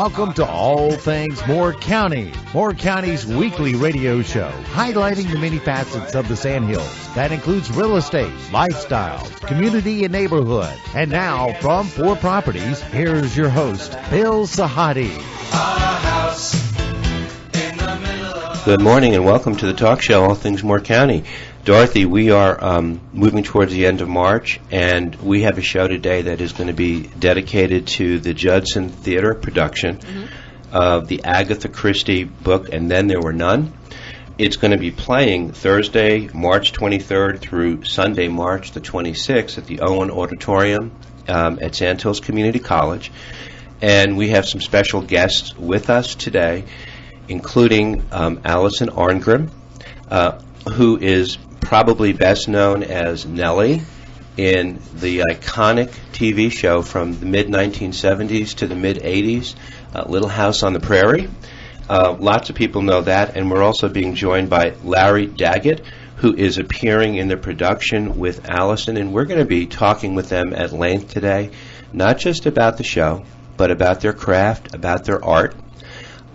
Welcome to All Things Moore County, Moore County's weekly radio show, highlighting the many facets of the Sandhills. That includes real estate, lifestyle, community, and neighborhood. And now, from Four Properties, here's your host, Bill Sahadi. Good morning and welcome to the talk show, All Things Moore County. Dorothy, we are moving towards the end of March, and we have a show today that is going to be dedicated to the Judson Theater production of the Agatha Christie book, And Then There Were None. It's going to be playing Thursday, March 23rd through Sunday, March the 26th at the Owen Auditorium at Sandhills Community College. And we have some special guests with us today, including Allison Arngrim, who is probably best known as Nellie in the iconic TV show from the mid-1970s to the mid-80s, Little House on the Prairie. Lots of people know that, and we're also being joined by Larry Daggett, who is appearing in the production with Allison, and we're going to be talking with them at length today, not just about the show, but about their craft, about their art.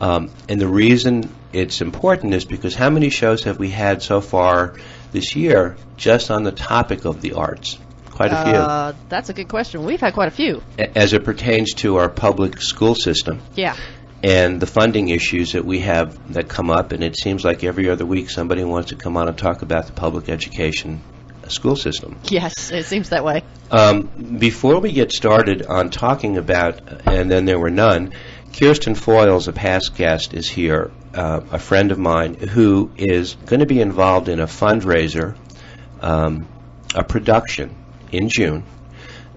And the reason it's important is because how many shows have we had so far this year just on the topic of the arts? Quite a few. That's a good question. We've had quite a few. As it pertains to our public school system. Yeah. And the funding issues that we have that come up, and it seems like every other week somebody wants to come on and talk about the public education school system. Yes, it seems that way. Before we get started on talking about And Then There Were None, Kirsten Foyles, a past guest, is here, a friend of mine who is going to be involved in a fundraiser, a production in June,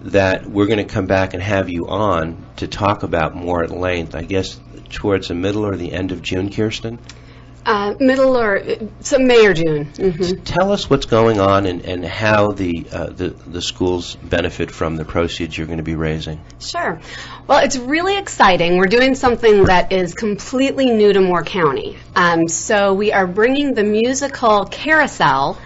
that we're going to come back and have you on to talk about more at length, I guess, towards the middle or the end of June, Kirsten? Middle or May or June. Mm-hmm. Tell us what's going on and how the schools benefit from the proceeds you're going to be raising. Sure. Well, it's really exciting. We're doing something that is completely new to Moore County. So we are bringing the musical Carousel,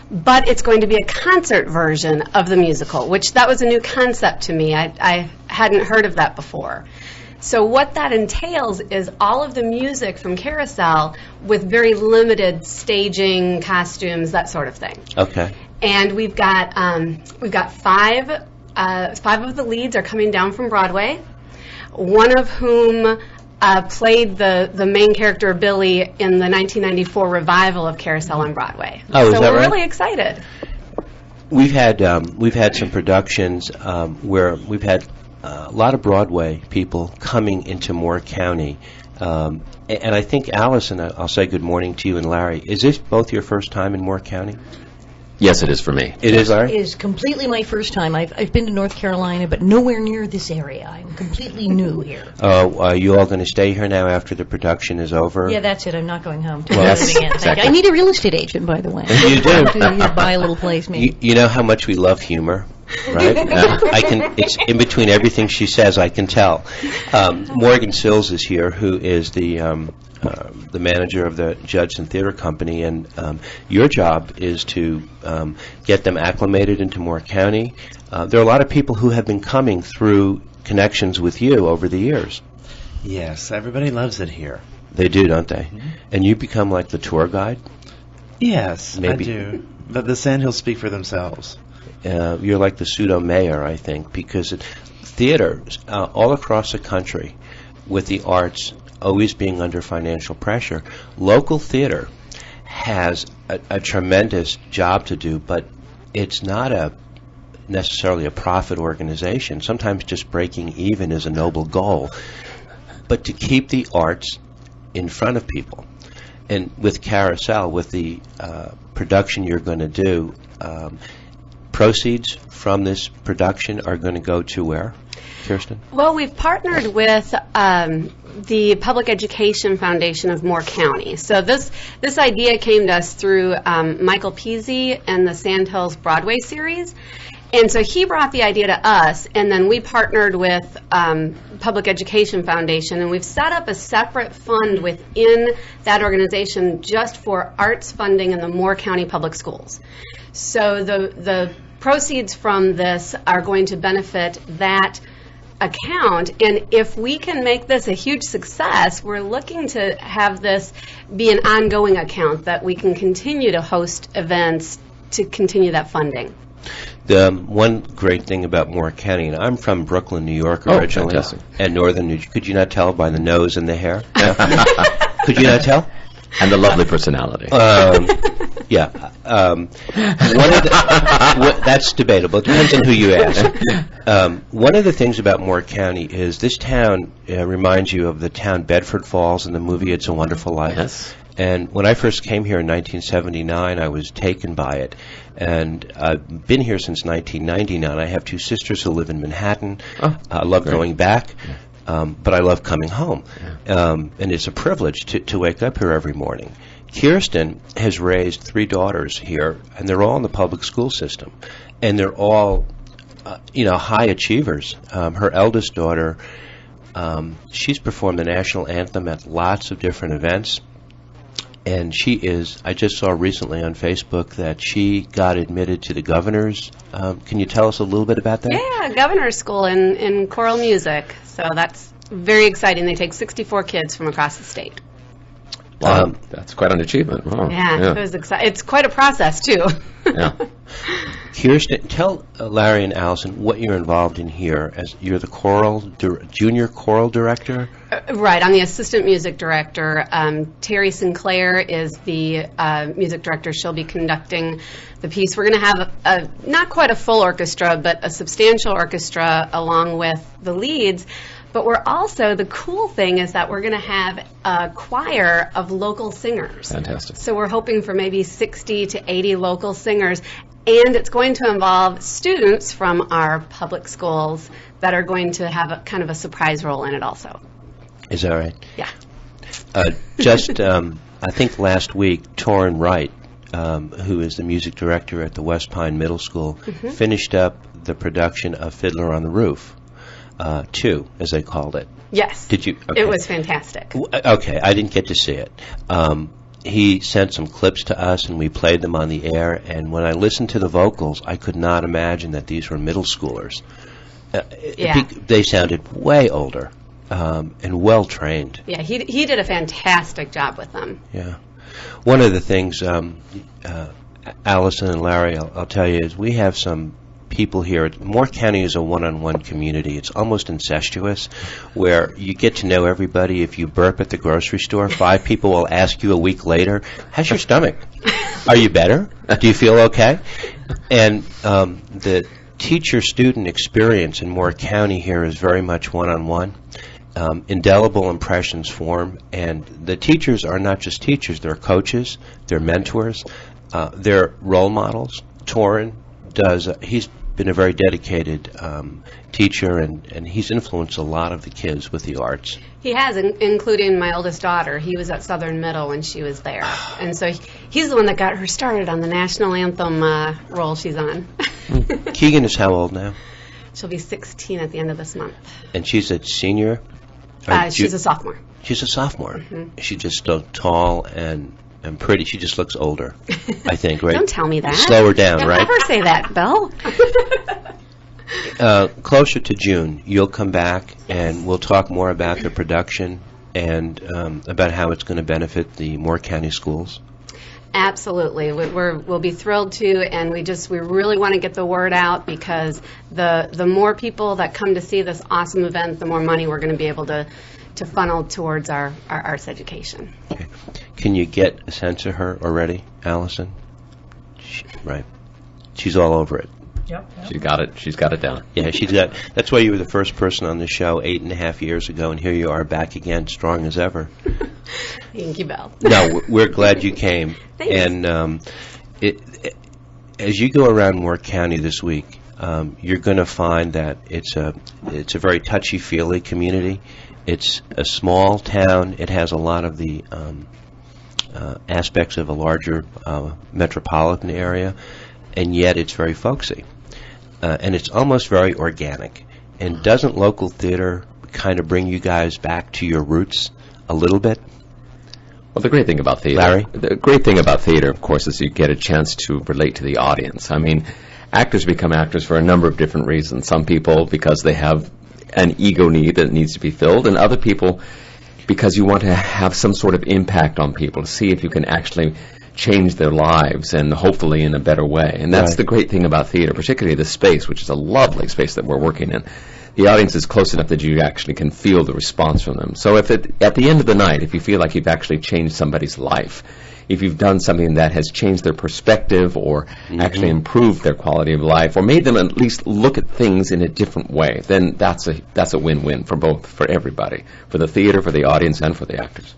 but it's going to be a concert version of the musical, which that was a new concept to me. I hadn't heard of that before. So what that entails is all of the music from Carousel with very limited staging, costumes, that sort of thing. Okay. And we've got five of the leads are coming down from Broadway, one of whom played the main character Billy in the 1994 revival of Carousel on Broadway. Oh, so is that we're right? really excited. We've had some productions where we've had a lot of Broadway people coming into Moore County. And I think, Allison, I'll say good morning to you, and Larry. Is this both your first time in Moore County? Yes, it is for me. It is, Larry? It is completely my first time. I've been to North Carolina, but nowhere near this area. I'm completely new here. Are you all going to stay here now after the production is over? Yeah, that's it. I'm not going home to Well, live again. exactly. I need a real estate agent, by the way. You do? To buy a little place, maybe. You know how much we love humor, right? It's in between everything she says, I can tell. Morgan Sills is here, who is the manager of the Judson Theater Company, and your job is to get them acclimated into Moore County. There are a lot of people who have been coming through connections with you over the years. Yes, everybody loves it here. They do, don't they? Mm-hmm. And you become like the tour guide? Yes, Maybe. I do. But the Sandhills speak for themselves. You're like the pseudo-mayor, I think, because theater all across the country, with the arts always being under financial pressure, local theater has a tremendous job to do, but it's not necessarily a profit organization. Sometimes just breaking even is a noble goal. But to keep the arts in front of people, and with Carousel, with the production you're going to do, proceeds from this production are going to go to where, Kirsten? Well, we've partnered with the Public Education Foundation of Moore County. So this idea came to us through Michael Peasy and the Sandhills Broadway series. And so he brought the idea to us, and then we partnered with Public Education Foundation, and we've set up a separate fund within that organization just for arts funding in the Moore County Public Schools. So the proceeds from this are going to benefit that account, and if we can make this a huge success, we're looking to have this be an ongoing account that we can continue to host events to continue that funding. The one great thing about Moore County, and I'm from Brooklyn, New York originally, fantastic. and northern New Could you not tell by the nose and the hair? Could you not tell? And the lovely personality. Yeah. That's debatable. It depends on who you ask. One of the things about Moore County is this town reminds you of the town Bedford Falls in the movie It's a Wonderful Life. Yes. And when I first came here in 1979, I was taken by it. And I've been here since 1999. I have two sisters who live in Manhattan. I love going back. But I love coming home. And it's a privilege to wake up here every morning. Kirsten has raised 3 daughters here, and they're all in the public school system. And they're all, high achievers. Her eldest daughter, she's performed the national anthem at lots of different events. And I just saw recently on Facebook that she got admitted to the governor's. Can you tell us a little bit about that? Yeah, governor's school in choral music. So that's very exciting. They take 64 kids from across the state. Wow, that's quite an achievement. Wow. Yeah. It was it's quite a process, too. Yeah. Kirsten, tell Larry and Allison what you're involved in here. As you're the junior choral director? Right, I'm the assistant music director. Terry Sinclair is the music director. She'll be conducting the piece. We're going to have not quite a full orchestra, but a substantial orchestra along with the leads. But the cool thing is that we're going to have a choir of local singers. Fantastic. So we're hoping for maybe 60 to 80 local singers. And it's going to involve students from our public schools that are going to have a kind of a surprise role in it also. Is that right? Yeah. I think last week, Torrin Wright, who is the music director at the West Pine Middle School, finished up the production of Fiddler on the Roof. 2, as they called it. Yes. Did you? Okay. It was fantastic. Okay, I didn't get to see it. He sent some clips to us, and we played them on the air. And when I listened to the vocals, I could not imagine that these were middle schoolers. They sounded way older and well trained. Yeah, he did a fantastic job with them. Yeah. One of the things, Allison and Larry, I'll tell you, is we have some people here. Moore County is a one-on-one community. It's almost incestuous, where you get to know everybody. If you burp at the grocery store, 5 people will ask you a week later, "How's your stomach? Are you better? Do you feel okay?" And the teacher-student experience in Moore County here is very much one-on-one. Indelible impressions form, and the teachers are not just teachers. They're coaches, they're mentors, they're role models. Torrin he's been a very dedicated teacher, and he's influenced a lot of the kids with the arts. He has, including my oldest daughter. He was at Southern Middle when she was there. And so he's the one that got her started on the national anthem role she's on. Keegan is how old now? She'll be 16 at the end of this month. And she's a senior? She's a sophomore. She's a sophomore. She's just so tall and pretty. She just looks older, I think, right? Don't tell me that. Slow her down, Don't right? Never say that, Bill. Closer to June, you'll come back and we'll talk more about the production and about how it's going to benefit the Moore County schools. Absolutely. We'll be thrilled to, and we really want to get the word out, because the more people that come to see this awesome event, the more money we're going to be able to funnel towards our arts education. Okay. Can you get a sense of her already, Allison? Right. She's all over it. Yep. She got it. She's got it down. Yeah, that's why you were the first person on the show 8.5 years ago, and here you are back again, strong as ever. Thank you, Bill. No, we're glad you came. Thanks. And as you go around Moore County this week, you're going to find that it's a very touchy-feely community. It's a small town. It has a lot of the aspects of a larger metropolitan area, and yet it's very folksy. And it's almost very organic. And doesn't local theater kind of bring you guys back to your roots a little bit? Well, the great thing about theater, Larry? The great thing about theater, of course, is you get a chance to relate to the audience. I mean, actors become actors for a number of different reasons. Some people because they have an ego need that needs to be filled, and other people because you want to have some sort of impact on people, to see if you can actually change their lives, and hopefully in a better way. And that's the great thing about theater, particularly the space, which is a lovely space that we're working in. The audience is close enough that you actually can feel the response from them. So if at the end of the night, if you feel like you've actually changed somebody's life, if you've done something that has changed their perspective or actually improved their quality of life or made them at least look at things in a different way, then that's a win-win for everybody, for the theater, for the audience, and for the actors.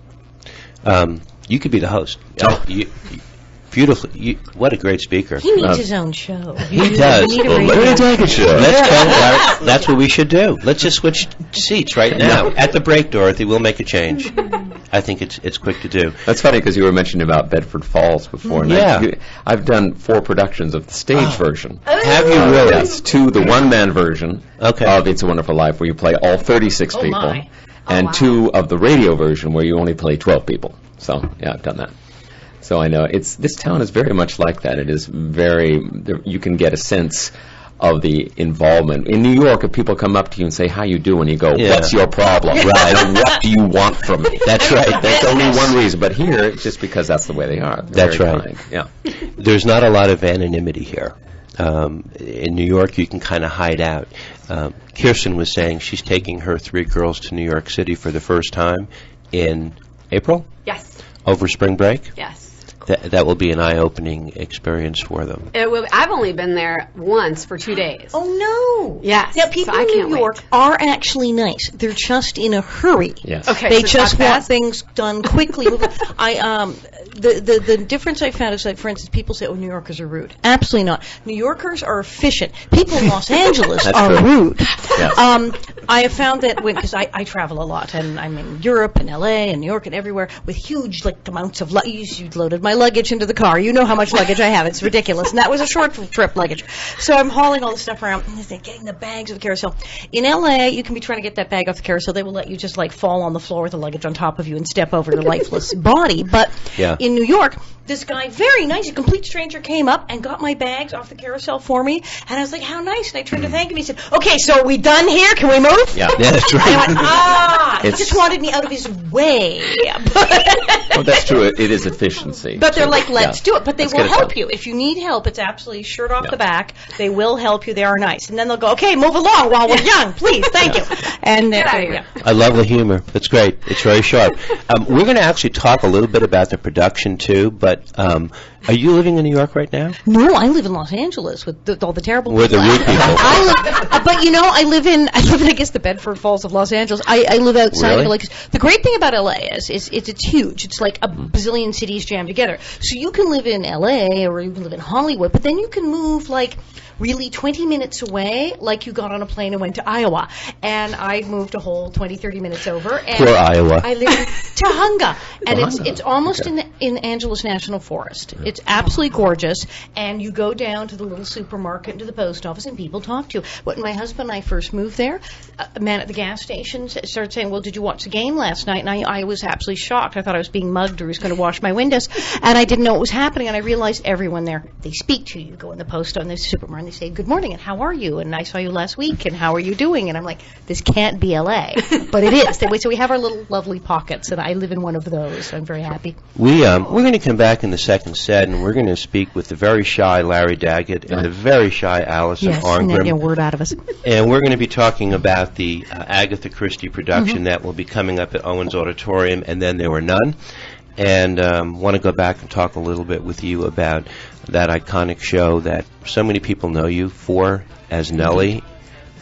You could be the host. Beautifully. What a great speaker. He needs his own show. He does. Well, let me take a show. That's what we should do. Let's just switch seats right now. At the break, Dorothy, we'll make a change. I think it's quick to do. That's funny because you were mentioning about Bedford Falls before. And I've done 4 productions of the stage version. Have you really? Yes, 2, the one-man version of It's a Wonderful Life, where you play all 36 people, and 2 of the radio version, where you only play 12 people. So, yeah, I've done that. So I know this town is very much like that. It is you can get a sense of the involvement. In New York, if people come up to you and say, how you doing, you go, what's your problem? Right. And what do you want from me? That's right. That's only one reason. But here, it's just because that's the way they are. That's right. Kind. Yeah. There's not a lot of anonymity here. In New York, you can kind of hide out. Kirsten was saying she's taking her 3 girls to New York City for the first time in April? Yes. Over spring break? Yes. That will be an eye-opening experience for them. I've only been there once for 2 days. Oh, no. Yes. Now, people in New York are actually nice. They're just in a hurry. Yes. Okay. They just want things done quickly. The difference I found is that, for instance, people say, New Yorkers are rude. Absolutely not. New Yorkers are efficient. People in Los Angeles are rude. Yes. I have found that because I travel a lot, and I'm in Europe and LA and New York and everywhere with huge amounts of luggage. You loaded my luggage into the car. You know how much luggage I have. It's ridiculous. And that was a short trip luggage. So I'm hauling all the stuff around and getting the bags of the carousel. In LA, you can be trying to get that bag off the carousel. They will let you just fall on the floor with the luggage on top of you and step over your lifeless body. But in New York, this guy, very nice, a complete stranger, came up and got my bags off the carousel for me. And I was like, how nice. And I turned to thank him. He said, okay, so are we done here? Can we move? Yeah, that's right. I went, he just wanted me out of his way. Well, that's true. It is efficiency. But they're like, let's do it. But they will help you. If you need help, it's absolutely shirt off the back. They will help you. They are nice. And then they'll go, okay, move along while we're young, please. Thank you. And I love the humor. That's great. It's very sharp. We're going to actually talk a little bit about the production, too, but are you living in New York right now? No, I live in Los Angeles with all the terrible We're the rude people. But I live in I guess the Bedford Falls of Los Angeles. I live outside of LA. The great thing about LA is it's huge. It's like a bazillion cities jammed together. So you can live in LA or you can live in Hollywood, but then you can move really 20 minutes away, like you got on a plane and went to Iowa. And I moved a whole 20, 30 minutes over. And poor Iowa. I live in Tahunga. And it's almost in Angeles National Forest. It's absolutely gorgeous. And you go down to the little supermarket, to the post office, and people talk to you. When my husband and I first moved there, a man at the gas station started saying, well, did you watch the game last night? And I was absolutely shocked. I thought I was being mugged or he was going to wash my windows. And I didn't know what was happening. And I realized everyone there, they speak to you. You go in the post on the supermarket and they say, good morning, and how are you? And I saw you last week, and how are you doing? And I'm like, this can't be L.A. But it is. So we have our little lovely pockets, and I live in one of those. So I'm very happy. We're going to come back in the second set, and we're going to speak with the very shy Larry Daggett and the very shy Alison Arngrim. Yes, get a word out of us. And we're going to be talking about the Agatha Christie production that will be coming up at Owens Auditorium, and Then There Were None. And want to go back and talk a little bit with you about that iconic show that so many people know you for as Nellie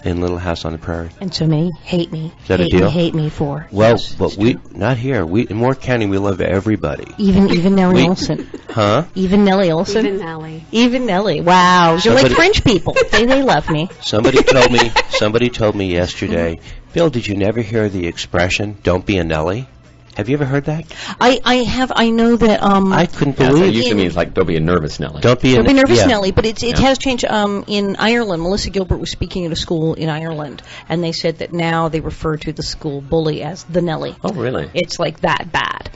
in Little House on the Prairie. And so many hate me. Is that a deal? Hate me for. Well, but not here. In Moore County, we love everybody. Even Nellie Olson. Huh? Even Nellie Olson. Even Nellie. Wow. You're like French people. They love me. Somebody told me yesterday, Bill, did you never hear the expression, don't be a Nellie? Have you ever heard that? I have. I know that. I couldn't believe it. Used to mean don't be a nervous Nellie. Don't be nervous Nellie. But it has changed. In Ireland, Melissa Gilbert was speaking at a school in Ireland, and they said that now they refer to the school bully as the Nellie. Oh, really? It's like that bad.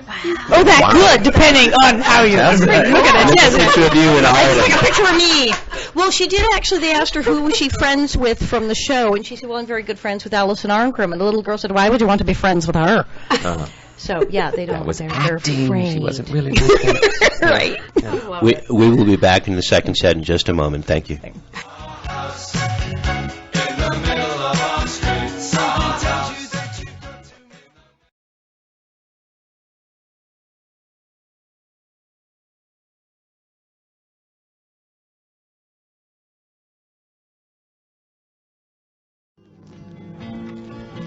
Or that good, depending on how you look at it. Yes, a picture of you in Ireland. Take a picture of me. Well, she did actually. They asked her who was she friends with from the show, and she said, "Well, I'm very good friends with Alison Arngrim." And the little girl said, "Why would you want to be friends with her?" So yeah, they don't. That was they're acting. afraid. She wasn't really like that. Right. We will be back in the second set in just a moment. Thank you.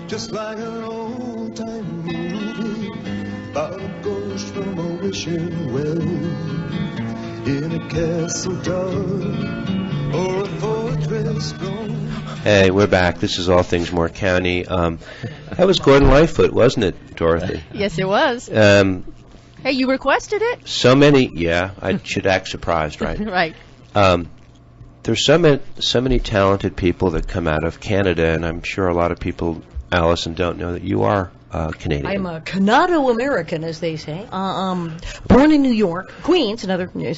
Just like an old-time movie about a ghost from a wishing well in a castle dark or a fortress strong. Hey, we're back. This is All Things Moore County. That was Gordon Lightfoot, wasn't it, Dorothy? Yes, it was. Hey, you requested it? So many, yeah, I should act surprised, right? Right. There's so many talented people that come out of Canada, and I'm sure a lot of people, Allison, don't know that you are Canadian. I'm a Canado-American, as they say. Born in New York, Queens,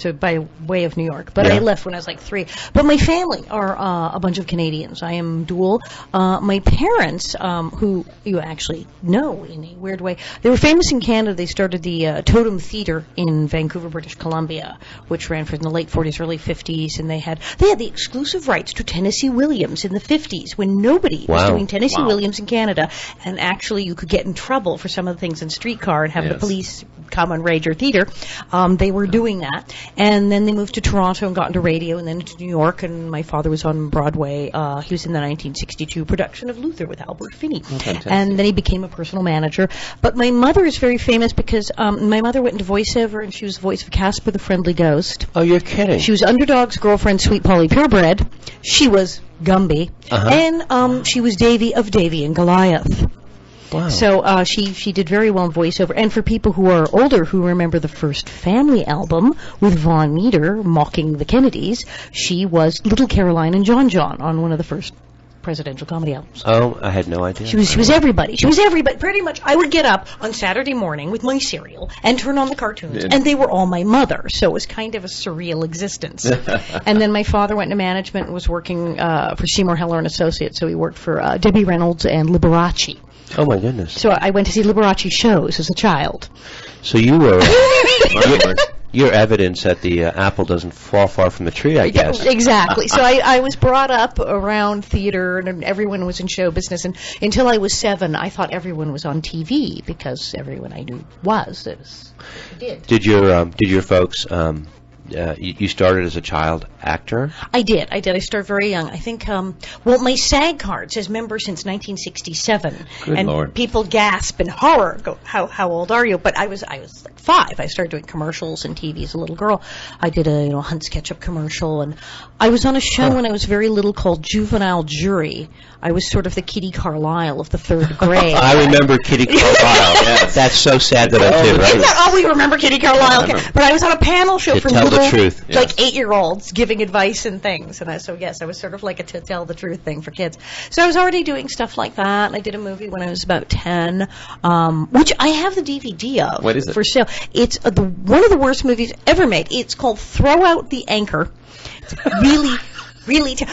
so by way of New York. But Yeah. I left when I was like 3. But my family are a bunch of Canadians. I am dual. My parents, who you actually know in a weird way, they were famous in Canada. They started the Totem Theatre in Vancouver, British Columbia, which ran from the late 40s, early 50s, and they had the exclusive rights to Tennessee Williams in the 50s when nobody was Wow. doing Tennessee Williams in Canada, and actually you could get in trouble for some of the things in Streetcar and have the Yes. police come and raid your theater. They were doing that, and then they moved to Toronto and got into radio, and then to New York, and my father was on Broadway. He was in the 1962 production of Luther with Albert Finney, fantastic. and then he became a personal manager. But my mother is very famous because my mother went into voiceover, and she was the voice of Casper the Friendly Ghost. Oh, you're kidding. She was Underdog's girlfriend, Sweet Polly Purebred. She was Gumby, and she was Davy of Davy and Goliath. Wow. So she did very well in voiceover. And for people who are older who remember the first Family album with Vaughn Meader mocking the Kennedys, she was Little Caroline and John John on one of the first presidential comedy albums. Oh, I had no idea. She was everybody. She was everybody. Pretty much, I would get up on Saturday morning with my cereal and turn on the cartoons, and they were all my mother. So it was kind of a surreal existence. And then my father went into management and was working for Seymour Heller and Associates. So he worked for Debbie Reynolds and Liberace. Oh, my goodness. So I went to see Liberace shows as a child. So you were... You're evidence that the apple doesn't fall far from the tree, I guess. Exactly. So I was brought up around theater, and everyone was in show business. And until I was 7, I thought everyone was on TV because everyone I knew was. Did your folks... you started as a child actor? I did. I started very young. I think, my SAG card says member since 1967. Good and Lord. people gasp in horror, go, how old are you? But I was like 5. I started doing commercials and TV as a little girl. I did a, Hunt's Ketchup commercial, and I was on a show when I was very little called Juvenile Jury. I was sort of the Kitty Carlisle of the 3rd grade. I remember Kitty Carlisle. Yes. That's so sad that I do, Isn't right? that all we remember, Kitty Carlisle? But I was on a panel show To for tell the little, truth. like 8-year-olds giving advice and things. And I was sort of like a to tell the truth thing for kids. So I was already doing stuff like that. I did a movie when I was about 10, which I have the DVD of. What is it? For sale. It's one of the worst movies ever made. It's called Throw Out the Anchor. It's really...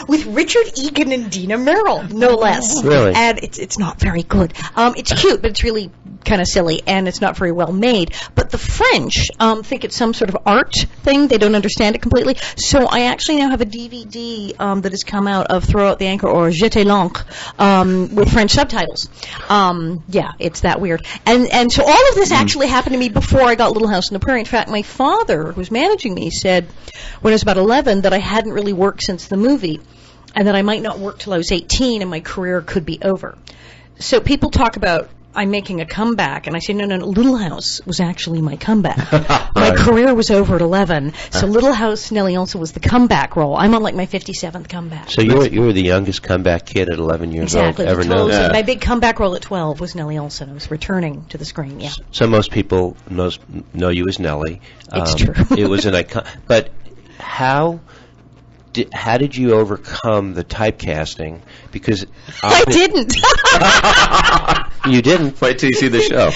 with Richard Egan and Dina Merrill, no less. Really? And it's not very good. It's cute, but it's really kind of silly, and it's not very well made. But the French think it's some sort of art thing. They don't understand it completely. So I actually now have a DVD that has come out of Throw Out the Anchor or Jeter l'Ancre with French subtitles. Yeah, it's that weird. And so all of this actually happened to me before I got Little House on the Prairie. In fact, my father, who's managing me, said when I was about 11 that I hadn't really worked since the movie, and that I might not work till I was 18 and my career could be over. So people talk about I'm making a comeback, and I say, no, Little House was actually my comeback. My career was over at 11, so Little House, Nellie Olson was the comeback role. I'm on like my 57th comeback. So you were the youngest comeback kid at 11 years Exactly. old ever known. So my big comeback role at 12 was Nellie Olson. I was returning to the screen, yeah. So most people know you as Nellie. It's true. It was an icon. But how did you overcome the typecasting? Because I didn't. You didn't. Wait till you see the show.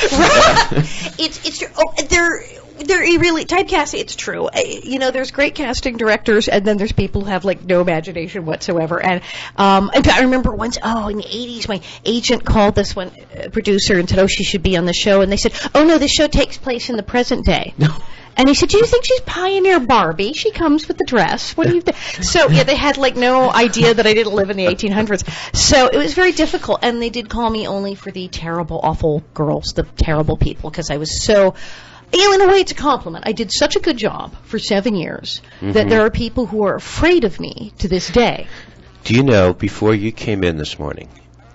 They're really typecasting. It's true. There's great casting directors, and then there's people who have like no imagination whatsoever. And in fact, I remember once, in the '80s, my agent called this one producer and said, "Oh, she should be on the show." And they said, "Oh no, this show takes place in the present day." And he said, "Do you think she's Pioneer Barbie? She comes with the dress. What do you think?" So, yeah, they had, like, no idea that I didn't live in the 1800s. So it was very difficult. And they did call me only for the terrible, awful girls, the terrible people, because I was so... in a way, it's a compliment. I did such a good job for 7 years that there are people who are afraid of me to this day. Do you know, before you came in this morning,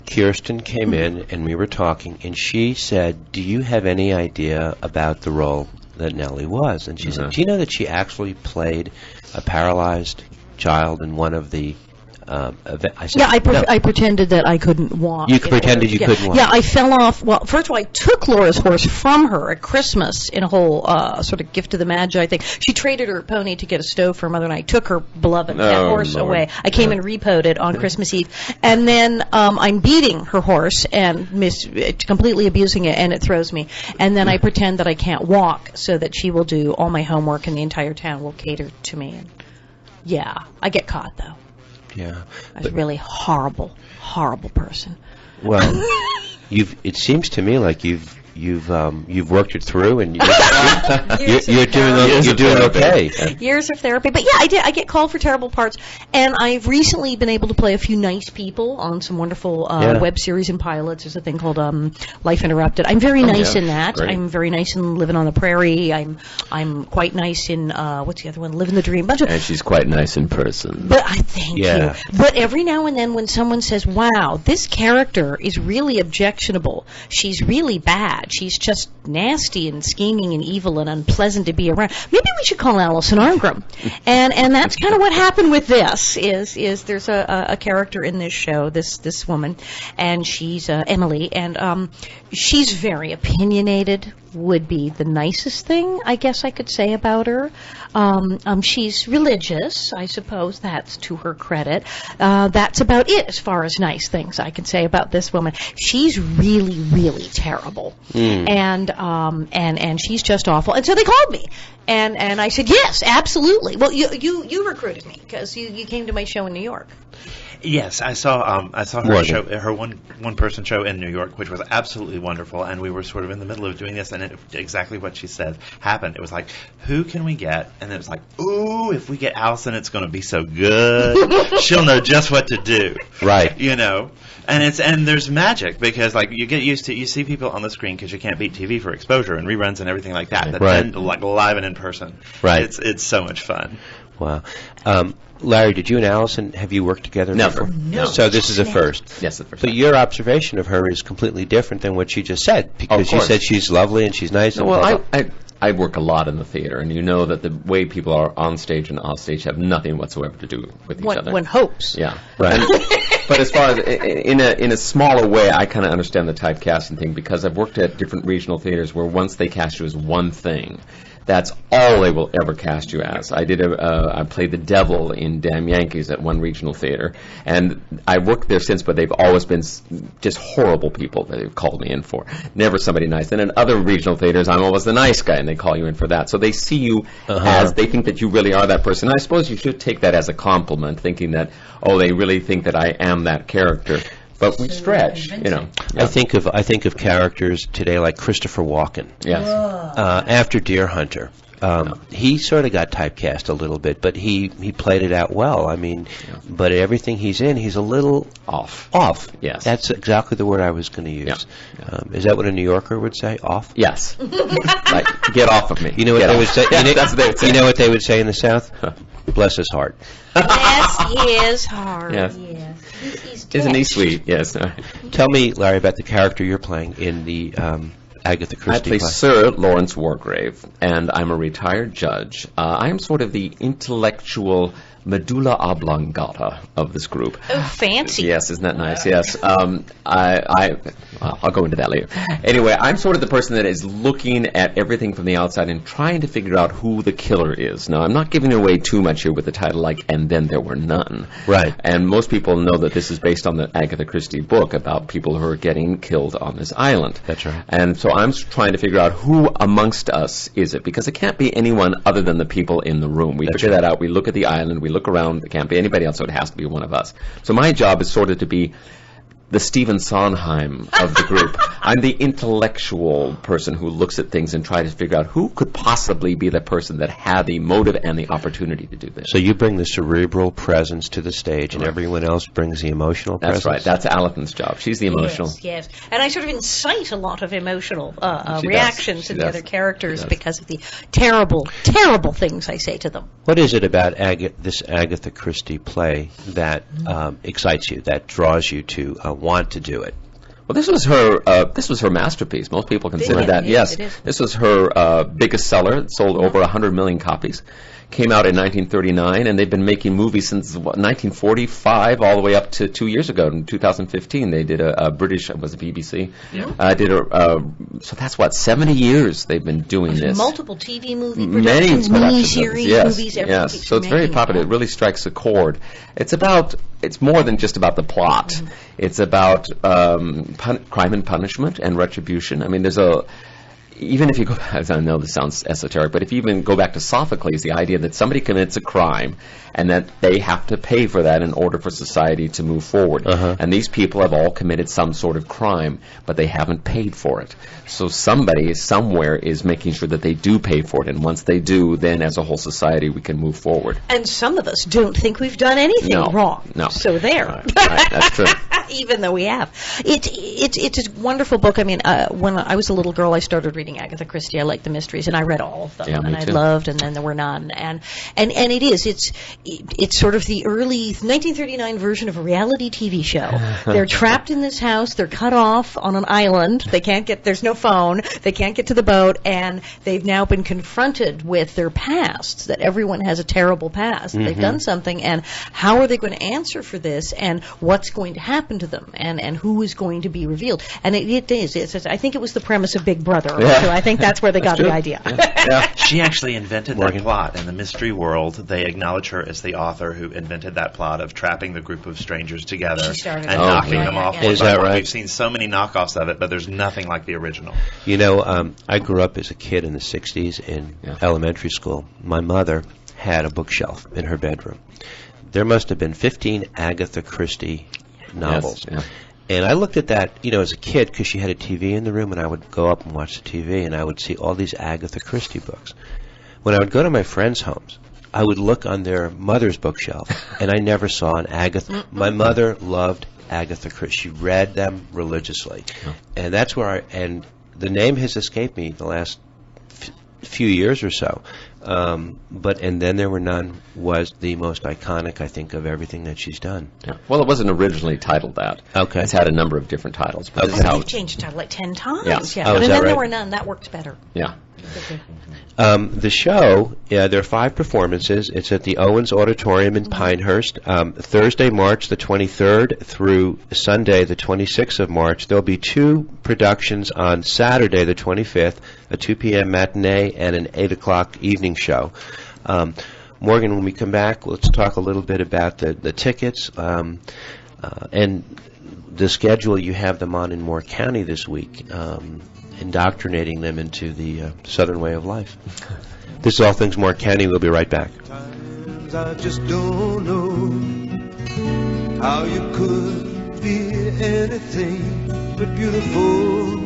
Kirsten came in and we were talking, and she said, "Do you have any idea about the role that Nellie was?" And she said, "Do you know that she actually played a paralyzed child in one of the I said, I pretended that I couldn't walk. You pretended you couldn't walk. Yeah, I fell off. Well, first of all, I took Laura's horse from her at Christmas in a whole sort of gift to the Magi thing. She traded her pony to get a stove for her mother, and I took her beloved pet horse away. I came and repoed it on Christmas Eve. And then I'm beating her horse and completely abusing it, and it throws me. And then I pretend that I can't walk so that she will do all my homework, and the entire town will cater to me. And yeah, I get caught, though. Yeah. I was a really horrible, horrible person. Well, it seems to me like you've worked it through, and you're doing okay. Years of therapy, but yeah, I get called for terrible parts, and I've recently been able to play a few nice people on some wonderful web series and pilots. There's a thing called Life Interrupted. I'm very nice in that. Great. I'm very nice in Living on the Prairie. I'm quite nice in what's the other one? Living the Dream. And she's quite nice in person. But I thank you. But every now and then, when someone says, "Wow, this character is really objectionable. She's really bad. She's just nasty and scheming and evil and unpleasant to be around. Maybe we should call Alison Arngrim." And that's kind of what happened with this. Is there's a character in this show, this woman, and she's Emily, and she's very opinionated. Would be the nicest thing I guess I could say about her. She's religious. I suppose that's to her credit. That's about it as far as nice things I can say about this woman. She's really, really terrible, and she's just awful. And so they called me, and I said yes, absolutely. Well, you recruited me because you came to my show in New York. Yes, I saw her show, her one person show in New York, which was absolutely wonderful. And we were sort of in the middle of doing this, and exactly what she said happened. It was like, who can we get? And it was like, ooh, if we get Alison, it's going to be so good. She'll know just what to do. Right. And there's magic because like you see people on the screen because you can't beat TV for exposure and reruns and everything like that. But then like live and in person, it's so much fun. Wow. Larry, did you and Alison, have you worked together Never. before? No. So this is a first. Yes, the first. But your observation of her is completely different than what she just said, because you said she's lovely and she's nice. Well, I work a lot in the theater, and you know that the way people are on stage and off stage have nothing whatsoever to do with each other. One hopes. Yeah. Right. But as far as in a smaller way, I kind of understand the typecasting thing because I've worked at different regional theaters where once they cast you as one thing, that's all they will ever cast you as. I played the devil in Damn Yankees at one regional theater, and I worked there since, but they've always been just horrible people that they've called me in for. Never somebody nice. And in other regional theaters, I'm always the nice guy, and they call you in for that. So they see you as, they think that you really are that person. And I suppose you should take that as a compliment, thinking that, they really think that I am that character. But we stretch, Yeah. I think of characters today like Christopher Walken. Yes. After Deer Hunter, he sort of got typecast a little bit, but he played it out well. I mean, but everything he's in, he's a little off. Yes. That's exactly the word I was going to use. Yeah. Is that what a New Yorker would say? Off? Yes. Like, get off of me. You know what they would say? That's what they would say. You know what they would say in the South? Bless his heart. Bless his heart. Yes. He's Isn't he sweet? Yes. Tell me, Larry, about the character you're playing in the Agatha Christie play play. Sir Lawrence Wargrave, and I'm a retired judge. I am sort of the intellectual medulla oblongata of this group. Oh, fancy. Yes, isn't that nice? Yes. I'll go into that later. Anyway, I'm sort of the person that is looking at everything from the outside and trying to figure out who the killer is. Now, I'm not giving away too much here with the title like "And Then There Were None." Right. And most people know that this is based on the Agatha Christie book about people who are getting killed on this island. That's right. And so I'm trying to figure out who amongst us is it, because it can't be anyone other than the people in the room. We figure that out. We look at the island. We look around. It can't be anybody else, so it has to be one of us. So my job is sort of to be the Stephen Sondheim of the group. I'm the intellectual person who looks at things and tries to figure out who could possibly be the person that had the motive and the opportunity to do this. So you bring the cerebral presence to the stage, and everyone else brings the emotional presence? That's right. That's Alison's job. She's the emotional. Yes. And I sort of incite a lot of emotional She reactions does. in She the does. other characters She does. because of the terrible, terrible things I say to them. What is it about this Agatha Christie play that excites you, that draws you to want to do it? Well, this was her masterpiece. Most people consider that. Yes, Yes, it is. this was her biggest seller. It sold over 100 million copies. Came out in 1939, and they've been making movies since 1945, all the way up to 2 years ago, in 2015. They did a British, was it BBC? Yeah. So that's what, 70 years they've been doing this. Multiple TV movie Many productions, productions, mini-series yes, movies, everything. yes. keeps So it's very making popular. that. It really strikes a chord. It's more than just about the plot. Mm-hmm. It's about crime and punishment and retribution. I mean, even if you go, as I know this sounds esoteric, but if you even go back to Sophocles, the idea that somebody commits a crime and that they have to pay for that in order for society to move forward. And these people have all committed some sort of crime, but they haven't paid for it. So somebody somewhere is making sure that they do pay for it, and once they do, then as a whole society we can move forward. And some of us don't think we've done anything wrong. No. So there. Right, that's true. Even though we have. It's a wonderful book. I mean, when I was a little girl, I started reading Agatha Christie. I liked the mysteries, and I read all of them. Yeah, me and I too. loved And Then There Were None. And it's sort of the early 1939 version of a reality TV show. They're trapped in this house. They're cut off on an island. There's no phone. They can't get to the boat, and they've now been confronted with their pasts, that everyone has a terrible past. They've done something, and how are they going to answer for this, and what's going to happen to them, and who is going to be revealed. And it is. I think it was the premise of Big Brother. Yeah. So I think that's where they got true. the idea. Yeah. She actually invented Morgan. that plot in the mystery world. They acknowledge her as the author who invented that plot of trapping the group of strangers together She started and it. knocking yeah, them yeah, off. yeah. one Is by that one. right? We've seen so many knockoffs of it, but there's nothing like the original. You know, I grew up as a kid in the 60s in elementary school. My mother had a bookshelf in her bedroom. There must have been 15 Agatha Christie novels. Yes, yeah. And I looked at that, as a kid, because she had a TV in the room, and I would go up and watch the TV, and I would see all these Agatha Christie books. When I would go to my friends' homes, I would look on their mother's bookshelf, and I never saw an Agatha. My mother loved Agatha Christie. She read them religiously. And that's where and the name has escaped me the last few years or so. But And Then There Were None was the most iconic, I think, of everything that she's done. Yeah. Well, it wasn't originally titled that. Okay. It's had a number of different titles. But this is how They've changed the title like 10 times. Yeah. Oh, But is And that Then right? There Were None. That worked better. Yeah. The show, there are 5 performances. It's at the Owens Auditorium in Pinehurst. Thursday, March the 23rd through Sunday, the 26th of March. There'll be 2 productions on Saturday, the 25th, a 2 p.m. matinee and an 8 o'clock evening show. Morgan, when we come back, let's talk a little bit about the tickets and the schedule. You have them on in Moore County this week. Indoctrinating them into the Southern way of life. This is All Things Moore County. We'll be right back. Times I just don't know how you could be anything but beautiful.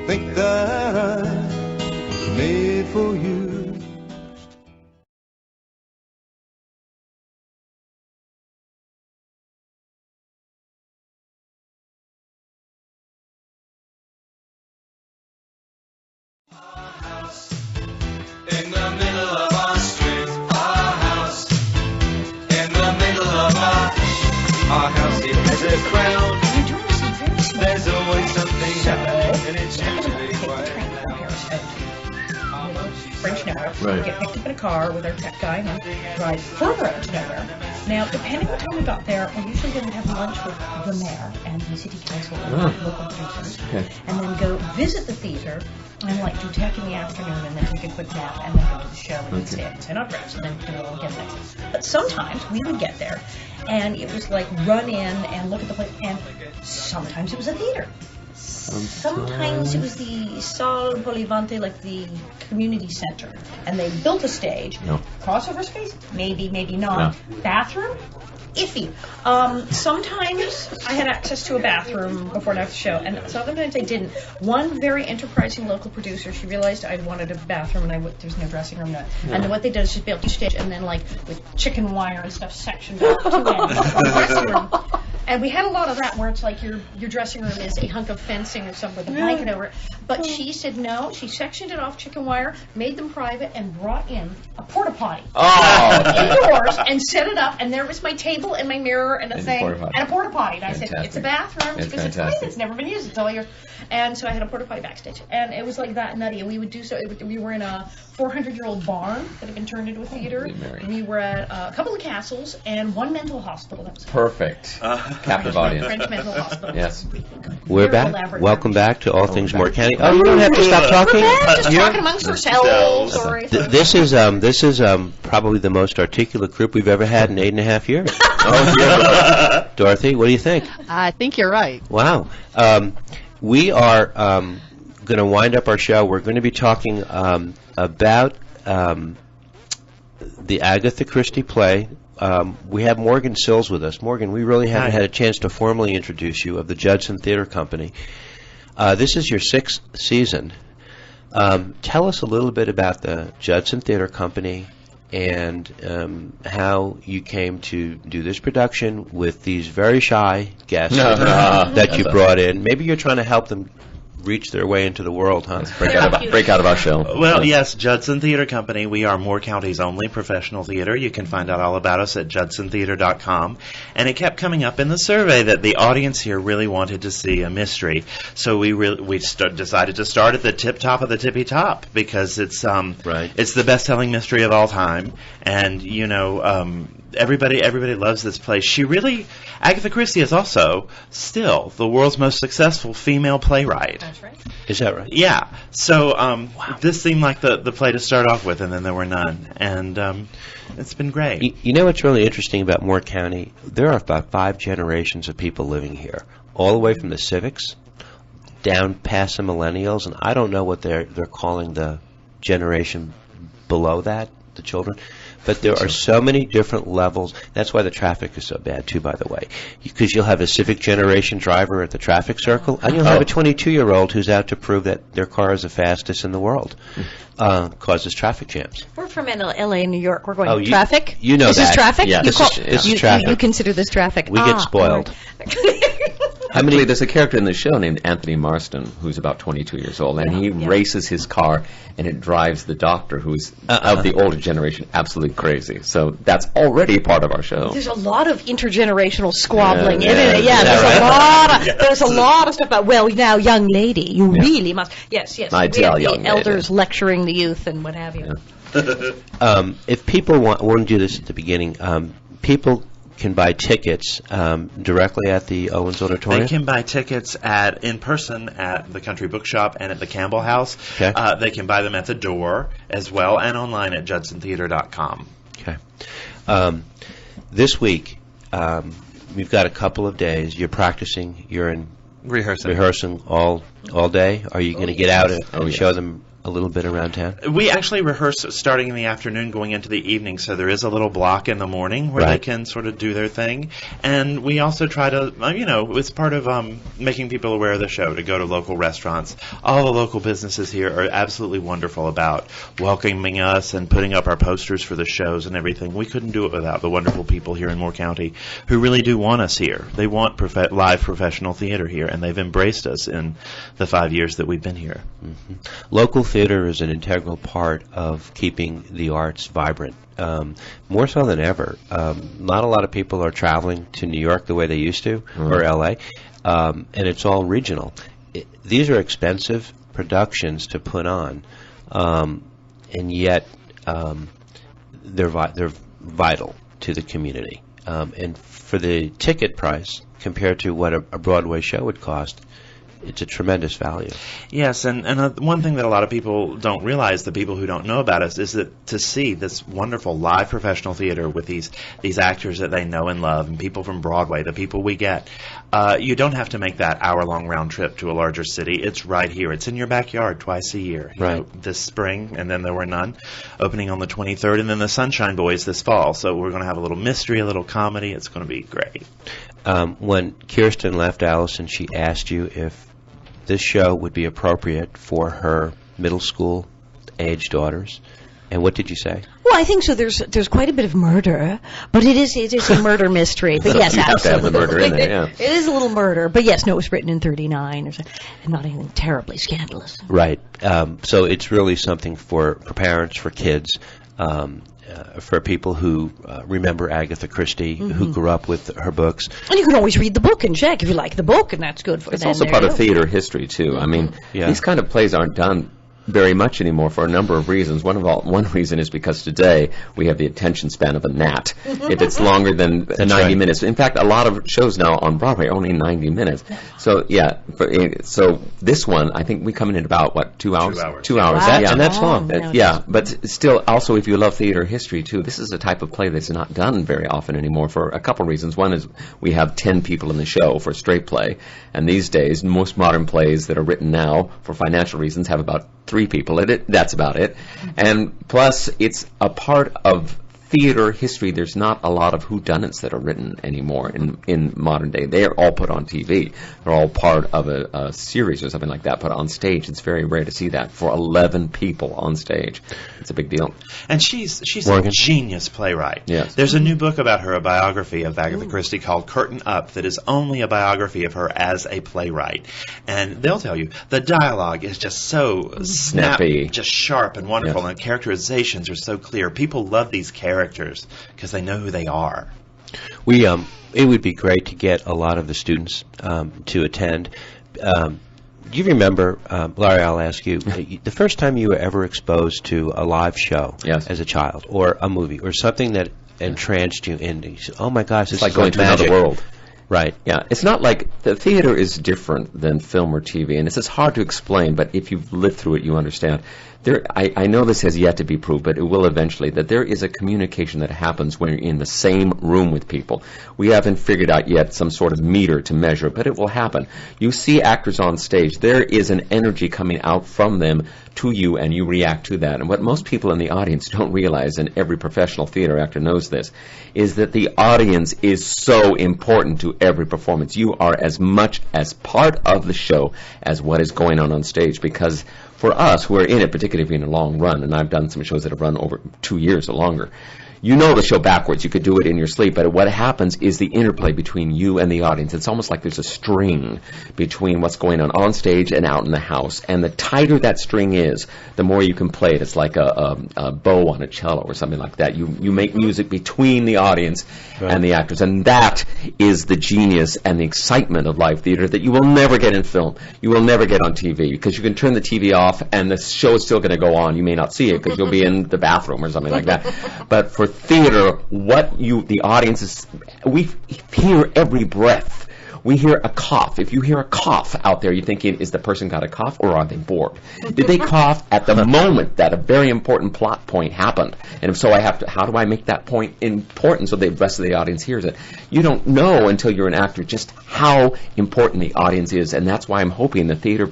Think that I was made for you. In the middle of our street, our house. In the middle of our house, it has a crown. There's always something happening, and it's usually quite loud. French Nowhere. We'd get picked up in a car with our tech guy and then drive further out to nowhere. Now, depending on the time we got there, we usually then have lunch with the mayor and the city council and local producers, and then go visit the theater and like do tech in the afternoon and then take a quick nap and then go to the show and then stay up and sign autographs and then go again next. But sometimes we would get there and it was like run in and look at the place, and sometimes it was a theater. Sometimes it was the Salle Polyvalente, like the community center, and they built a stage. Crossover space? Maybe, maybe not. Bathroom? Iffy. Sometimes I had access to a bathroom before and after the show, and sometimes I didn't. One very enterprising local producer, she realized I wanted a bathroom, and there was no dressing room. And what they did is just built a stage, and then like with chicken wire and stuff sectioned off two ends, dressing room. And we had a lot of that where it's like your dressing room is a hunk of fencing or something with a blanket over it. But she said no. She sectioned it off chicken wire, made them private, and brought in a porta potty indoors and set it up. And there was my table and my mirror and a thing and a porta potty. And I said, it's a bathroom because it's clean. It's never been used. It's all yours. And so I had a porta potty backstage, and it was like that nutty. And we would do so. We were in a 400-year-old barn that had been turned into a theater. We were at a couple of castles and one mental hospital. That was perfect. Captive audience. French mental hospital. Yes. We're back. Welcome back to All Things Moore County. Oh, you don't have to stop talking. Just talking amongst ourselves. Sorry. This is probably the most articulate group we've ever had in 8.5 years. Dorothy, what do you think? I think you're right. Wow. We are going to wind up our show. We're going to be talking about the Agatha Christie play. We have Morgan Sills with us. Morgan, we really haven't had a chance to formally introduce you of the Judson Theater Company. This is your 6th season. Tell us a little bit about the Judson Theater Company and how you came to do this production with these very shy guests that you brought in. Maybe you're trying to help them reach their way into the world, huh? Break out of our show. Well, yes, Judson Theater Company. We are Moore County's only professional theater. You can find out all about us at judsontheater.com. And it kept coming up in the survey that the audience here really wanted to see a mystery. So we decided to start at the tip top of the tippy top because it's it's the best-selling mystery of all time. And everybody loves this place. Agatha Christie is also still the world's most successful female playwright. That's right. Is that right? Yeah. So this seemed like the play to start off with, and then there were none. And it's been great. You know what's really interesting about Moore County? There are about 5 generations of people living here, all the way from the civics down past the millennials, and I don't know what they're calling the generation below that, the children. But there are so many different levels. That's why the traffic is so bad, too, by the way. Because you'll have a Civic Generation driver at the traffic circle, and you'll have a 22-year-old who's out to prove that their car is the fastest in the world. Causes traffic jams. We're from L.A. and New York. We're going to traffic. You know this that. Is traffic? Yeah, this is traffic. You consider this traffic. We get spoiled. Actually, there's a character in the show named Anthony Marston who's about 22 years old, and he races his car, and it drives the doctor, who's of the older generation, absolutely crazy. So that's already part of our show. There's a lot of intergenerational squabbling, isn't it? Yeah, there's a lot of stuff about, well, now, young lady, you really must. Yes. I tell young the elders lecturing the youth and what have you. If people want to do this at the beginning, people can buy tickets directly at the Owens Auditorium? They can buy tickets in person at the Country Bookshop and at the Campbell House. Okay. They can buy them at the door as well and online at judsontheater.com. Okay. This week, we've got a couple of days. You're practicing. You're in rehearsing all day. Are you going to get out and show them a little bit around town? We actually rehearse starting in the afternoon, going into the evening, so there is a little block in the morning where they can sort of do their thing. And we also try to, it's part of making people aware of the show, to go to local restaurants. All the local businesses here are absolutely wonderful about welcoming us and putting up our posters for the shows and everything. We couldn't do it without the wonderful people here in Moore County who really do want us here. They want live professional theater here, and they've embraced us in the 5 years that we've been here. Mm-hmm. Local theater is an integral part of keeping the arts vibrant, more so than ever. Not a lot of people are traveling to New York the way they used to, or L.A., and it's all regional. These are expensive productions to put on, and yet they're vital to the community. And for the ticket price, compared to what a Broadway show would cost, it's a tremendous value. Yes, and one thing that a lot of people don't realize, the people who don't know about us, is that to see this wonderful live professional theater with these actors that they know and love, and people from Broadway, the people we get, you don't have to make that hour-long round trip to a larger city. It's right here. It's in your backyard twice a year. You know, this spring, and then There Were None, opening on the 23rd, and then the Sunshine Boys this fall. So we're going to have a little mystery, a little comedy. It's going to be great. When Kirsten left Allison, she asked you if this show would be appropriate for her middle school age daughters. And what did you say? Well, I think so. There's quite a bit of murder, but it is a murder mystery. But yes, you have to have the absolutely. murder in there, yeah. It is a little murder, but yes, no, it was written in 1939 or something, and not anything terribly scandalous. Right. So it's really something for parents, for kids, for people who remember Agatha Christie, who grew up with her books. And you can always read the book and check if you like the book, and that's good for It's them. also part of theater history, too. I mean, these kind of plays aren't done very much anymore for a number of reasons. One reason is because today we have the attention span of a gnat. If it's longer than 90 minutes. In fact, a lot of shows now on Broadway are only 90 minutes. So, yeah. So this one, I think we come in at about, what, 2 hours? 2 hours. 2 hours. Wow. Yeah, And that's long. Yeah, but still, also, if you love theater history, too, this is a type of play that's not done very often anymore for a couple reasons. One is we have 10 people in the show for a straight play, and these days, most modern plays that are written now, for financial reasons, have about 3 people in it. That's about it. And plus, it's a part of theater history. There's not a lot of whodunits that are written anymore in modern day. They're all put on TV. They're all part of a series or something like that put on stage. It's very rare to see that for 11 people on stage. It's a big deal. And she's a genius playwright. Yes. There's a new book about her, a biography of Agatha Christie called Curtain Up, that is only a biography of her as a playwright. And they'll tell you the dialogue is just so Snappy, just sharp and wonderful, and the characterizations are so clear. People love these characters because they know who they are. It would be great to get a lot of the students to attend. Do you remember, Larry, I'll ask you, the first time you were ever exposed to a live show as a child, or a movie, or something that entranced you, and you said, oh my gosh, this it's like is going to magic. another world. Right. Yeah, it's not like the theater is different than film or TV, and it's hard to explain, but if you've lived through it, you understand. I know this has yet to be proved, but it will eventually, that there is a communication that happens when you're in the same room with people. We haven't figured out yet some sort of meter to measure, but it will happen. You see actors on stage, there is an energy coming out from them to you, and you react to that. And what most people in the audience don't realize, and every professional theater actor knows this, is that the audience is so important to every performance. You are as much as part of the show as what is going on stage, because for us who are in it, particularly if you're in a long run, and I've done some shows that have run over 2 years or longer, you know the show backwards. You could do it in your sleep, but what happens is the interplay between you and the audience. It's almost like there's a string between what's going on stage and out in the house, and the tighter that string is, the more you can play it. It's like a bow on a cello or something like that. You make music between the audience and the actors, and that is the genius and the excitement of live theater that you will never get in film. You will never get on TV, because you can turn the TV off and the show is still going to go on. You may not see it because you'll be in the bathroom or something like that. But for theater, the audience is, we hear every breath. We hear a cough. If you hear a cough out there, you're thinking, is the person got a cough, or are they bored? Did they cough at the moment that a very important plot point happened? And if so, how do I make that point important so the rest of the audience hears it? You don't know until you're an actor just how important the audience is, and that's why I'm hoping the theater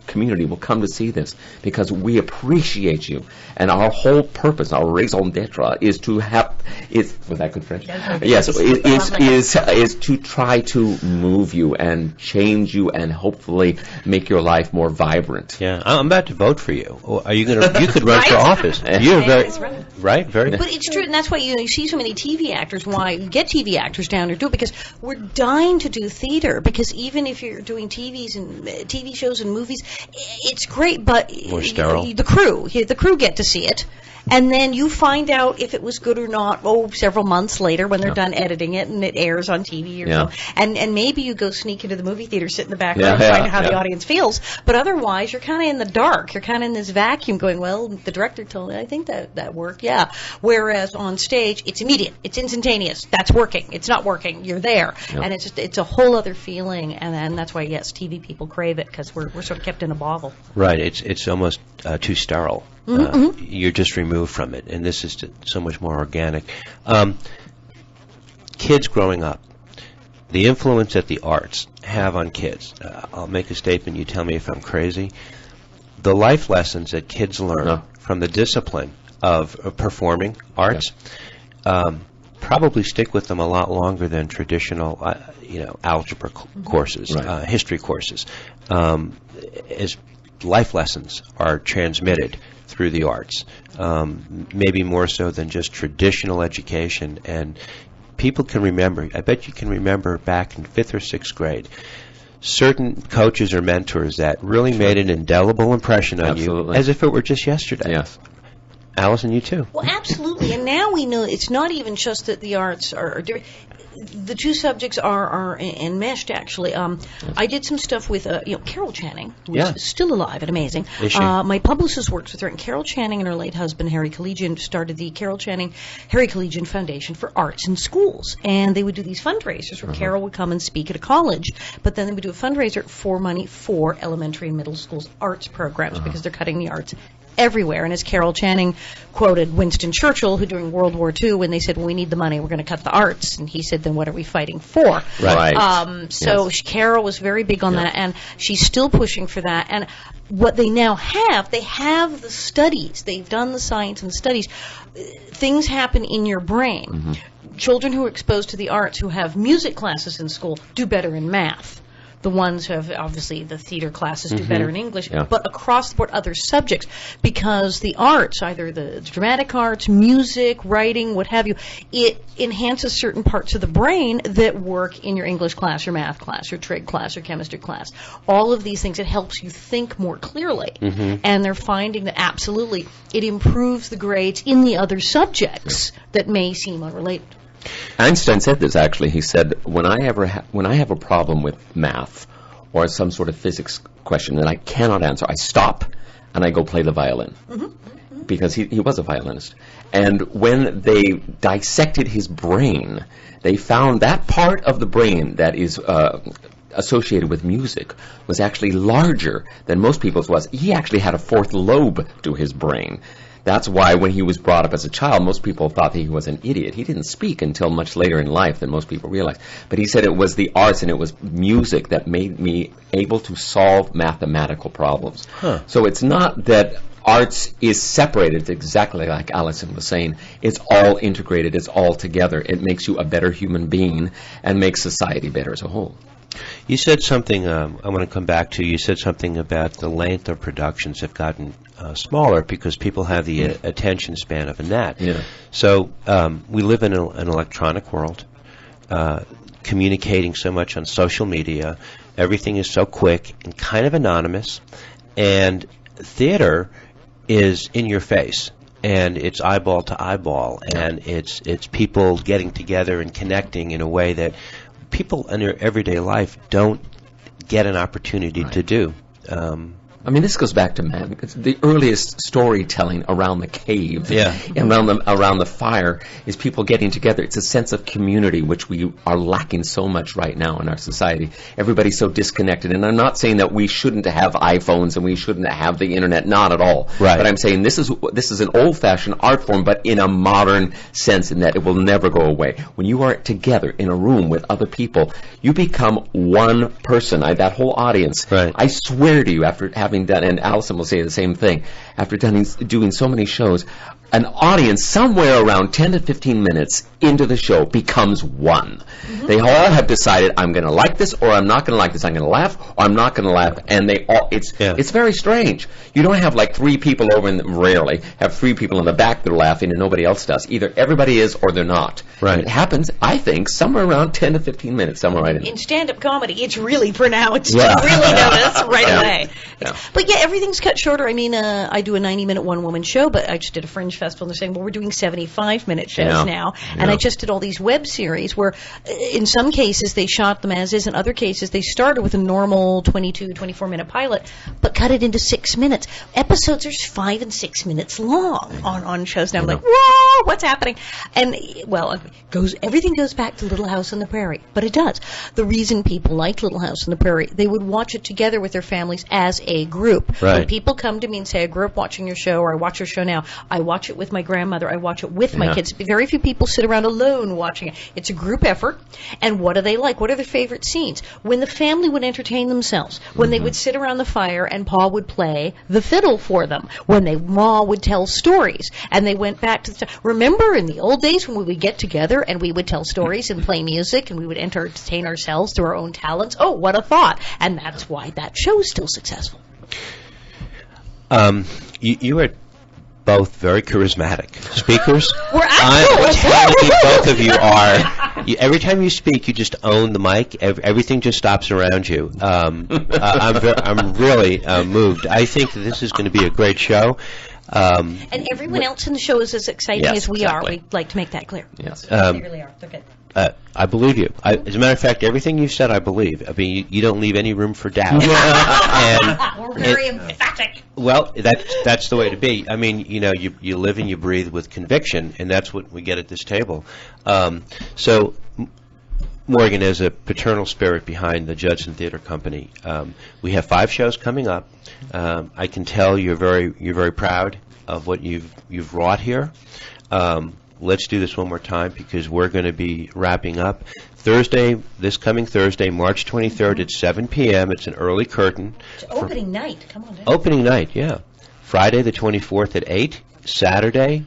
community will come to see this, because we appreciate you, and our whole purpose, our raison d'etre, is to have. Was that good French? Yes, is to try to move you and change you and hopefully make your life more vibrant. Yeah, I'm about to vote for you. Are you going to? You could run for office. You're very right. Very. But it's true, and that's why you see so many TV actors. Why you get TV actors down to do it, because we're dying to do theater. Because even if you're doing TV shows and movies, it's great, but more sterile. The crew get to see it. And then you find out if it was good or not, several months later when they're done editing it and it airs on TV or so. And maybe you go sneak into the movie theater, sit in the back row and find out how the audience feels. But otherwise, you're kind of in the dark. You're kind of in this vacuum going, well, the director told me, I think that worked, yeah. Whereas on stage, it's immediate. It's instantaneous. That's working. It's not working. You're there. And it's a whole other feeling. And that's why, yes, TV people crave it because we're sort of kept in a bottle. Right. It's almost too sterile. You're just removed from it, and this is so much more organic. Kids growing up, the influence that the arts have on kids. I'll make a statement, you tell me if I'm crazy. The life lessons that kids learn from the discipline of performing arts probably stick with them a lot longer than traditional algebra courses, history courses. As life lessons are transmitted through the arts, maybe more so than just traditional education. And people can remember, I bet you can remember back in 5th or 6th grade, certain coaches or mentors that really made an indelible impression on you as if it were just yesterday. Yes. Allison, you too. Well, absolutely. And now we know it's not even just that the arts are the two subjects are enmeshed, actually. I did some stuff with Carol Channing, who's still alive and amazing. Is she? My publicist works with her, and Carol Channing and her late husband, Harry Collegian, started the Harry Collegian Foundation for Arts in Schools. And they would do these fundraisers where Carol would come and speak at a college, but then they would do a fundraiser for money for elementary and middle schools arts programs because they're cutting the arts everywhere. And as Carol Channing quoted Winston Churchill, who during World War II, when they said, well, we need the money, we're going to cut the arts, and he said, then what are we fighting for? Right. So Carol was very big on that, and she's still pushing for that. And what they now have, they have the studies. They've done the science and studies. Things happen in your brain. Children who are exposed to the arts, who have music classes in school, do better in math. The ones who have, obviously, the theater classes do better in English, but across the board, other subjects, because the arts, either the dramatic arts, music, writing, what have you, it enhances certain parts of the brain that work in your English class, your math class, your trig class, your chemistry class. All of these things, it helps you think more clearly. And they're finding that absolutely it improves the grades in the other subjects that may seem unrelated. Einstein said this, actually. He said, when I have a problem with math or some sort of physics question that I cannot answer, I stop and I go play the violin. Because he was a violinist. And when they dissected his brain, they found that part of the brain that is associated with music was actually larger than most people's was. He actually had a fourth lobe to his brain. That's why when he was brought up as a child, most people thought that he was an idiot. He didn't speak until much later in life than most people realized. But he said it was the arts and it was music that made me able to solve mathematical problems. So it's not that arts is separated. It's exactly like Allison was saying. It's all integrated. It's all together. It makes you a better human being and makes society better as a whole. You said something, I want to come back to, you said something about the length of productions have gotten smaller because people have the attention span of a gnat. So we live in an electronic world, communicating so much on social media. Everything is so quick and kind of anonymous. And theater is in your face. And it's eyeball to eyeball. And it's people getting together and connecting in a way that people in their everyday life don't get an opportunity to do. I mean, this goes back to man, because the earliest storytelling around the cave, and around the fire, is people getting together. It's a sense of community, which we are lacking so much right now in our society. Everybody's so disconnected, and I'm not saying that we shouldn't have iPhones and we shouldn't have the internet, not at all. But I'm saying this is an old-fashioned art form, but in a modern sense, in that it will never go away. When you are together in a room with other people, you become one person. That whole audience. I swear to you, after having done, and Allison will say the same thing, after doing so many shows, an audience somewhere around 10 to 15 minutes into the show becomes one. They all have decided, I'm going to like this or I'm not going to like this. I'm going to laugh or I'm not going to laugh. And they all, it's very strange. You don't have like three people over rarely have three people in the back that are laughing and nobody else does. Either everybody is or they're not. And it happens, I think, somewhere around 10 to 15 minutes, somewhere right in there. In stand-up comedy, it's really pronounced. You really notice right away. But yeah, everything's cut shorter. I mean, I do a 90-minute one-woman show, but I just did a Fringe Festival, and they're saying, well, we're doing 75-minute shows now. And I just did all these web series where, in some cases, they shot them as is. In other cases, they started with a normal 22, 24-minute pilot, but cut it into 6 minutes. Episodes are 5 and 6 minutes long on shows now. I'm like, whoa, what's happening? And, well, everything goes back to Little House on the Prairie, but it does. The reason people liked Little House on the Prairie, they would watch it together with their families as a group. Right. When people come to me and say, I grew up watching your show, or I watch your show now, I watch it with my grandmother, I watch it with my kids. Very few people sit around alone watching it. It's a group effort. And what do they like? What are their favorite scenes? When the family would entertain themselves, when they would sit around the fire and Pa would play the fiddle for them, when Ma would tell stories, and they went back to remember in the old days when we would get together and we would tell stories and play music and we would entertain ourselves through our own talents? Oh, what a thought. And that's why that show is still successful. You are both very charismatic speakers. We're I'm telling you, both of you are. Every time you speak, you just own the mic. Everything just stops around you. I'm really moved. I think that this is going to be a great show. And everyone else in the show is as exciting as we are. We'd like to make that clear. Yes. They really are. They're good. I believe you. As a matter of fact, everything you've said, I believe. I mean, you don't leave any room for doubt. We're very emphatic. Well, that's the way to be. I mean, you live and you breathe with conviction, and that's what we get at this table. So, Morgan is a paternal spirit behind the Judson Theater Company. We have 5 shows coming up. I can tell you're very proud of what you've wrought here. Let's do this one more time because we're going to be wrapping up. This coming Thursday, March 23rd at 7 p.m. It's an early curtain. It's opening night. Come on. Opening night, yeah. Friday the 24th at 8. Saturday,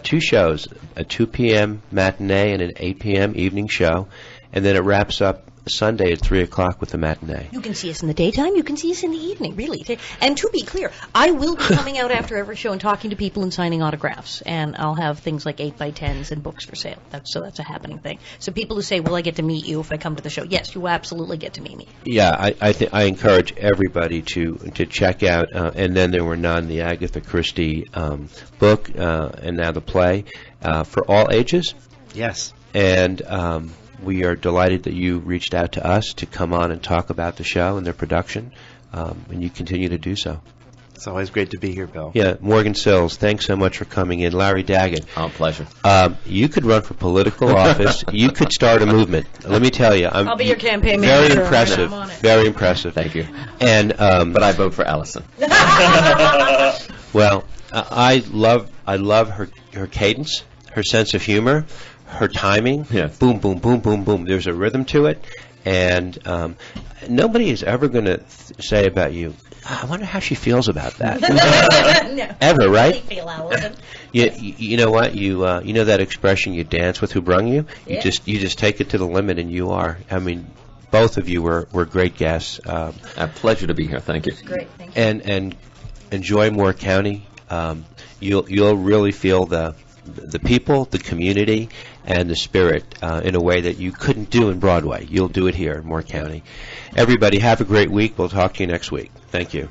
2 shows, a 2 p.m. matinee and an 8 p.m. evening show. And then it wraps up Sunday at 3 o'clock with the matinee. You can see us in the daytime. You can see us in the evening, really. And to be clear, I will be coming out after every show and talking to people and signing autographs. And I'll have things like 8x10s and books for sale. That's a happening thing. So people who say, will I get to meet you if I come to the show? Yes, you will absolutely get to meet me. Yeah, I encourage everybody to check out And Then There Were None, the Agatha Christie book, and now the play, for all ages. Yes. And we are delighted that you reached out to us to come on and talk about the show and their production, and you continue to do so. It's always great to be here, Bill. Yeah, Morgan Sills, thanks so much for coming in. Larry Daggett. Oh, pleasure. You could run for political office. You could start a movement. Let me tell you. I'll be your campaign very manager. Impressive. Very impressive. Thank you. And but I vote for Allison. Well, I love her cadence, her sense of humor, her timing. Yes. Boom, boom, boom, boom, boom. There's a rhythm to it, and nobody is ever going to say about you, I wonder how she feels about that. No. Ever, right? I feel Allison. You know what? You know that expression, you dance with who brung you? Yeah. You just take it to the limit, and you are. I mean, both of you were great guests. A pleasure to be here. Thank you. Great. Thank you. And enjoy Moore County. You'll really feel the people, the community, and the spirit in a way that you couldn't do in Broadway. You'll do it here in Moore County. Everybody, have a great week. We'll talk to you next week. Thank you.